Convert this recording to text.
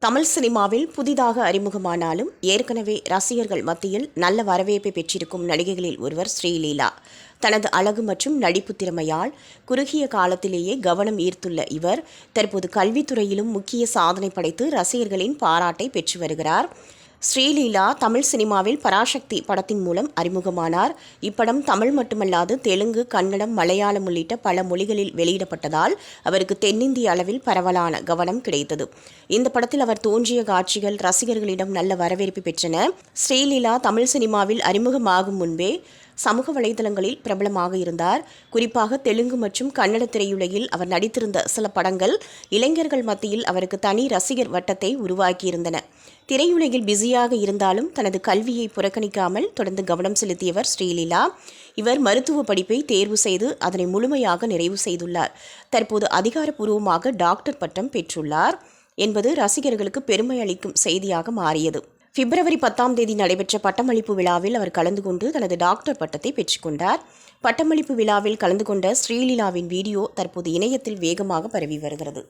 தமிழ் சினிமாவில் புதிதாக அறிமுகமானாலும் ஏற்கனவே ரசிகர்கள் மத்தியில் நல்ல வரவேற்பை பெற்றிருக்கும் நடிகைகளில் ஒருவர் ஸ்ரீலீலா. தனது அழகு மற்றும் நடிப்பு திறமையால் குறுகிய காலத்திலேயே கவனம் ஈர்த்துள்ள இவர் தற்போது கல்வித்துறையிலும் முக்கிய சாதனை படைத்து ரசிகர்களின் பாராட்டை பெற்று வருகிறார். ஸ்ரீலீலா தமிழ் சினிமாவில் பராசக்தி படத்தின் மூலம் அறிமுகமானார். இப்படம் தமிழ் மட்டுமல்லாது தெலுங்கு, கன்னடம், மலையாளம் உள்ளிட்ட பல மொழிகளில் வெளியிடப்பட்டதால் அவருக்கு தென்னிந்திய அளவில் பரவலான கவனம் கிடைத்தது. இந்த படத்தில் அவர் தோன்றிய காட்சிகள் ரசிகர்களிடம் நல்ல வரவேற்பு பெற்றன. ஸ்ரீலீலா தமிழ் சினிமாவில் அறிமுகமாகும் முன்பே சமூக வலைதளங்களில் பிரபலமாக இருந்தார். குறிப்பாக தெலுங்கு மற்றும் கன்னட திரையுலகில் அவர் நடித்திருந்த சில படங்கள் இளைஞர்கள் மத்தியில் அவருக்கு தனி ரசிகர் வட்டத்தை உருவாக்கியிருந்தன. திரையுலகில் பிஸியாக இருந்தாலும் தனது கல்வியை புறக்கணிக்காமல் தொடர்ந்து கவனம் செலுத்தியவர் ஸ்ரீலீலா. இவர் மருத்துவ படிப்பை தேர்வு செய்து அதனை முழுமையாக நிறைவு செய்துள்ளார். தற்போது அதிகாரப்பூர்வமாக டாக்டர் பட்டம் பெற்றுள்ளார் என்பது ரசிகர்களுக்கு பெருமை அளிக்கும் செய்தியாக மாறியது. பிப்ரவரி 10 நடைபெற்ற பட்டமளிப்பு விழாவில் அவர் கலந்து கொண்டு தனது டாக்டர் பட்டத்தை பெற்றுக்கொண்டார். பட்டமளிப்பு விழாவில் கலந்து கொண்ட ஸ்ரீலீலாவின் வீடியோ தற்போது இணையத்தில் வேகமாக பரவி வருகிறது.